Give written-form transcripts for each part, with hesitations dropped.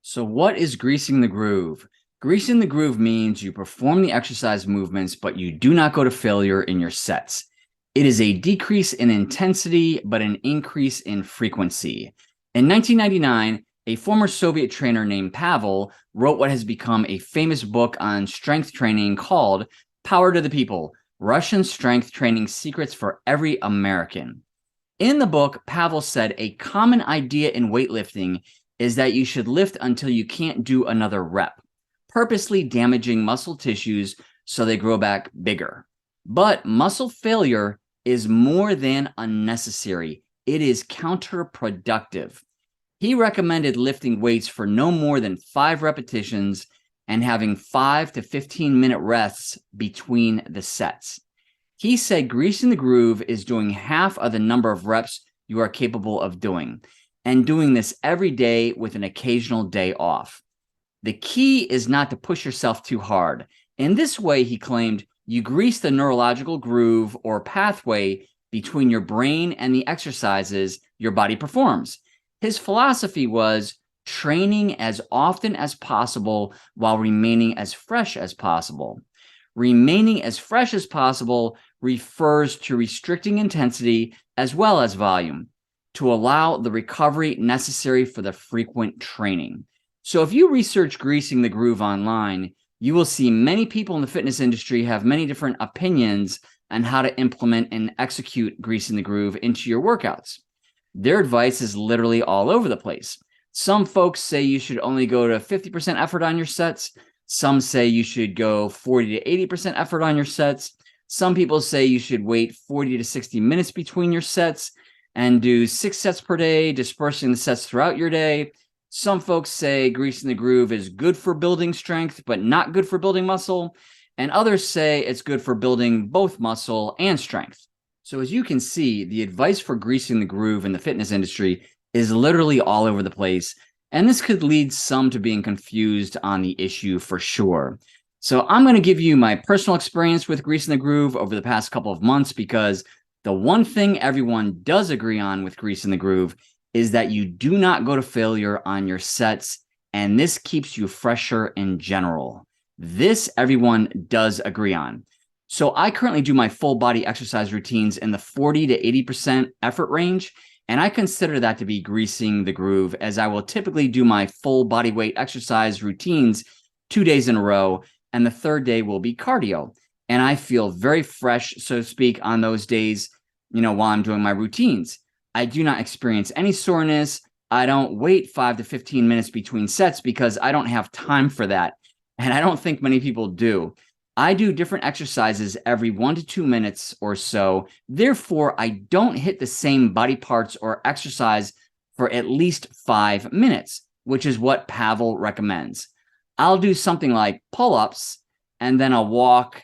So what is greasing the groove? Greasing the groove means you perform the exercise movements, but you do not go to failure in your sets. It is a decrease in intensity, but an increase in frequency. In 1999, a former Soviet trainer named Pavel wrote what has become a famous book on strength training called Power to the People: Russian Strength Training Secrets for Every American. In the book, Pavel said a common idea in weightlifting is that you should lift until you can't do another rep, purposely damaging muscle tissues so they grow back bigger. But muscle failure is more than unnecessary. It is counterproductive. He recommended lifting weights for no more than 5 repetitions and having 5 to 15-minute rests between the sets. He said greasing the groove is doing half of the number of reps you are capable of doing, and doing this every day with an occasional day off. The key is not to push yourself too hard. In this way, he claimed, you grease the neurological groove or pathway between your brain and the exercises your body performs. His philosophy was training as often as possible while remaining as fresh as possible. Remaining as fresh as possible refers to restricting intensity as well as volume to allow the recovery necessary for the frequent training. So if you research greasing the groove online, you will see many people in the fitness industry have many different opinions on how to implement and execute greasing the groove into your workouts. Their advice is literally all over the place. Some folks say you should only go to 50% effort on your sets. Some say you should go 40 to 80% effort on your sets. Some people say you should wait 40 to 60 minutes between your sets and do 6 sets per day, dispersing the sets throughout your day. Some folks say greasing the groove is good for building strength, but not good for building muscle. And others say it's good for building both muscle and strength. So as you can see, the advice for greasing the groove in the fitness industry is literally all over the place. And this could lead some to being confused on the issue for sure. So I'm going to give you my personal experience with greasing the groove over the past couple of months, because the one thing everyone does agree on with greasing the groove is that you do not go to failure on your sets, and this keeps you fresher in general. This everyone does agree on. So I currently do my full body exercise routines in the 40 to 80% effort range, and I consider that to be greasing the groove, as I will typically do my full body weight exercise routines 2 days in a row, and the third day will be cardio. And I feel very fresh, so to speak, on those days, while I'm doing my routines. I do not experience any soreness. I don't wait 5 to 15 minutes between sets because I don't have time for that. And I don't think many people do. I do different exercises every 1 to 2 minutes or so. Therefore, I don't hit the same body parts or exercise for at least 5 minutes, which is what Pavel recommends. I'll do something like pull-ups, and then I'll walk,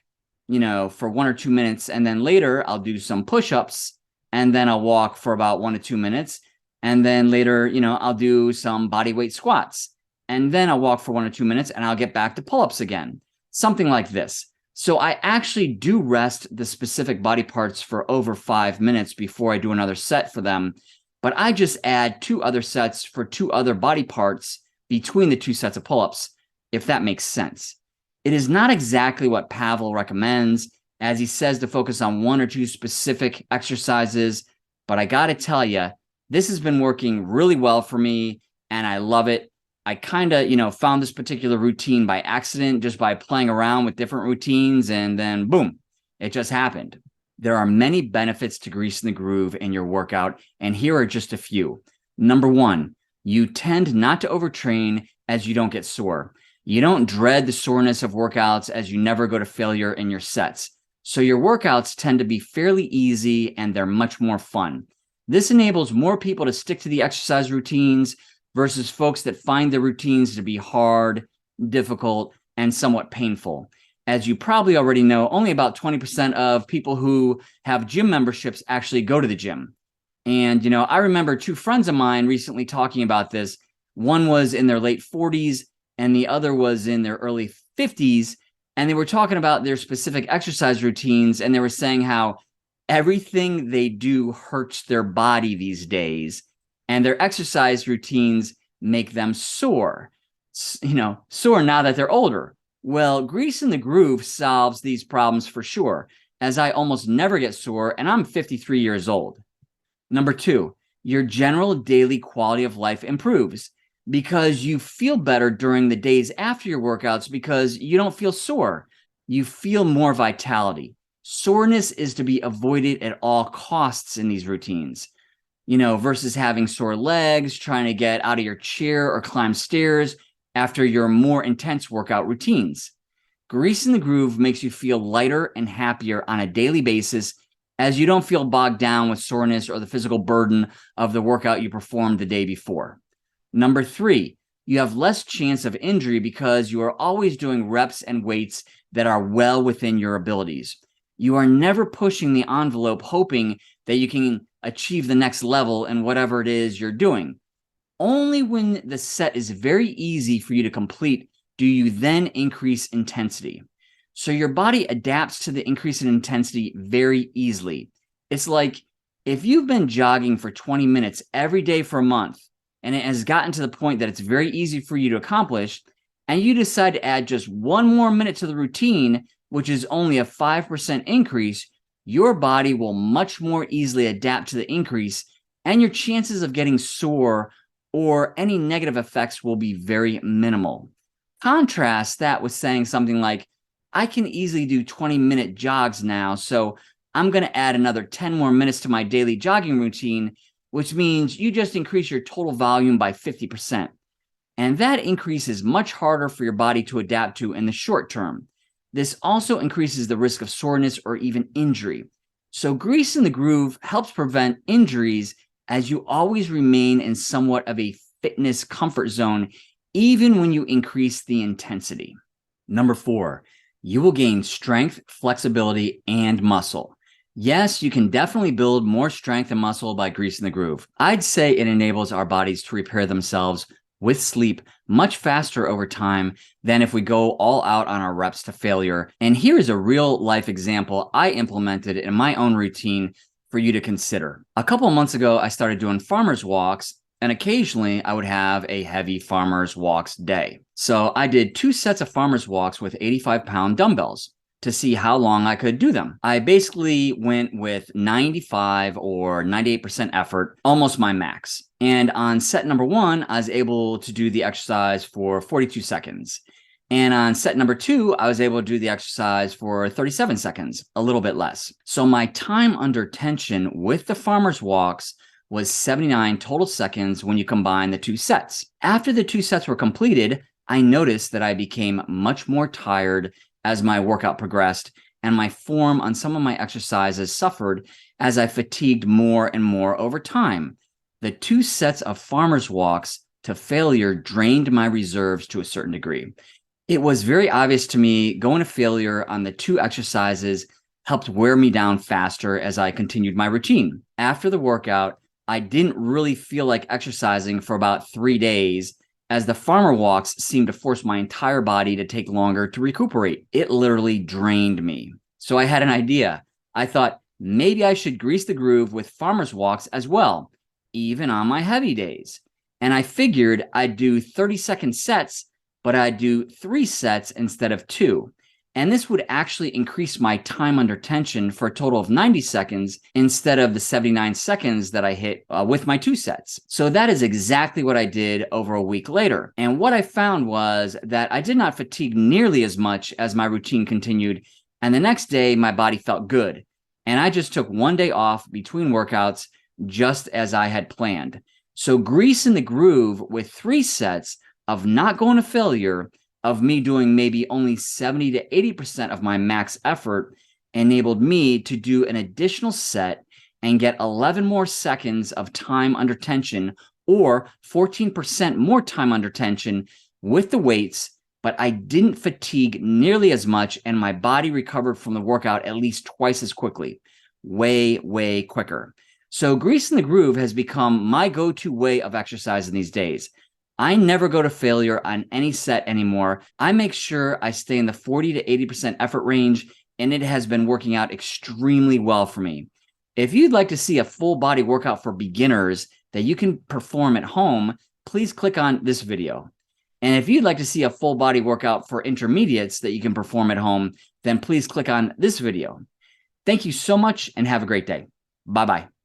for 1 or 2 minutes. And then later I'll do some push-ups, and then I'll walk for about 1 to 2 minutes. And then later, I'll do some body weight squats, and then I'll walk for 1 or 2 minutes, and I'll get back to pull-ups again. Something like this. So I actually do rest the specific body parts for over 5 minutes before I do another set for them. But I just add 2 other sets for 2 other body parts between the 2 sets of pull-ups, if that makes sense. It is not exactly what Pavel recommends, as he says to focus on 1 or 2 specific exercises. But I got to tell you, this has been working really well for me, and I love it. I kind of, found this particular routine by accident, just by playing around with different routines, and then boom, it just happened. There are many benefits to greasing the groove in your workout, and here are just a few. Number 1, you tend not to overtrain as you don't get sore. You don't dread the soreness of workouts as you never go to failure in your sets. So your workouts tend to be fairly easy, and they're much more fun. This enables more people to stick to the exercise routines versus folks that find the routines to be hard, difficult, and somewhat painful. As you probably already know, only about 20% of people who have gym memberships actually go to the gym. And, I remember 2 friends of mine recently talking about this. One was in their late 40s, and the other was in their early 50s. And they were talking about their specific exercise routines, and they were saying how everything they do hurts their body these days, and their exercise routines make them sore. sore now that they're older. Well, Grease in the Groove solves these problems for sure, as I almost never get sore and I'm 53 years old. Number 2, your general daily quality of life improves because you feel better during the days after your workouts because you don't feel sore. You feel more vitality. Soreness is to be avoided at all costs in these routines, versus having sore legs, trying to get out of your chair or climb stairs after your more intense workout routines. Grease in the Groove makes you feel lighter and happier on a daily basis as you don't feel bogged down with soreness or the physical burden of the workout you performed the day before. Number 3, you have less chance of injury because you are always doing reps and weights that are well within your abilities. You are never pushing the envelope hoping that you can achieve the next level in whatever it is you're doing. Only when the set is very easy for you to complete do you then increase intensity. So your body adapts to the increase in intensity very easily. It's like if you've been jogging for 20 minutes every day for a month, and it has gotten to the point that it's very easy for you to accomplish, and you decide to add just one more minute to the routine, which is only a 5% increase, your body will much more easily adapt to the increase, and your chances of getting sore or any negative effects will be very minimal. Contrast that with saying something like, I can easily do 20-minute jogs now, so I'm going to add another 10 more minutes to my daily jogging routine, which means you just increase your total volume by 50%. And that increase is much harder for your body to adapt to in the short term. This also increases the risk of soreness or even injury. So Grease in the Groove helps prevent injuries as you always remain in somewhat of a fitness comfort zone, even when you increase the intensity. Number 4, you will gain strength, flexibility, and muscle. Yes, you can definitely build more strength and muscle by Grease in the Groove. I'd say it enables our bodies to repair themselves with sleep much faster over time than if we go all out on our reps to failure. And here is a real life example I implemented in my own routine for you to consider. A couple of months ago, I started doing farmer's walks, and occasionally I would have a heavy farmer's walks day. So I did 2 sets of farmer's walks with 85-pound dumbbells to see how long I could do them. I basically went with 95 or 98% effort, almost my max. And on set number 1, I was able to do the exercise for 42 seconds. And on set number 2, I was able to do the exercise for 37 seconds, a little bit less. So my time under tension with the farmer's walks was 79 total seconds when you combine the 2 sets. After the 2 sets were completed, I noticed that I became much more tired as my workout progressed, and my form on some of my exercises suffered as I fatigued more and more over time. The 2 sets of farmer's walks to failure drained my reserves to a certain degree. It was very obvious to me going to failure on the 2 exercises helped wear me down faster as I continued my routine. After the workout, I didn't really feel like exercising for about 3 days, as the farmer walks seemed to force my entire body to take longer to recuperate. It literally drained me. So I had an idea. I thought maybe I should grease the groove with farmer's walks as well, even on my heavy days. And I figured I'd do 30-second sets, but I'd do 3 sets instead of 2. And this would actually increase my time under tension for a total of 90 seconds instead of the 79 seconds that I hit with my 2 sets. So that is exactly what I did over a week later. And what I found was that I did not fatigue nearly as much as my routine continued. And the next day, my body felt good. And I just took 1 day off between workouts, just as I had planned. So Grease in the Groove with 3 sets of not going to failure, of me doing maybe only 70 to 80% of my max effort, enabled me to do an additional set and get 11 more seconds of time under tension, or 14% more time under tension with the weights, but I didn't fatigue nearly as much, and my body recovered from the workout at least twice as quickly. Way, way quicker. So Grease in the Groove has become my go-to way of exercising these days. I never go to failure on any set anymore. I make sure I stay in the 40 to 80% effort range, and it has been working out extremely well for me. If you'd like to see a full body workout for beginners that you can perform at home, please click on this video. And if you'd like to see a full body workout for intermediates that you can perform at home, then please click on this video. Thank you so much and have a great day. Bye-bye.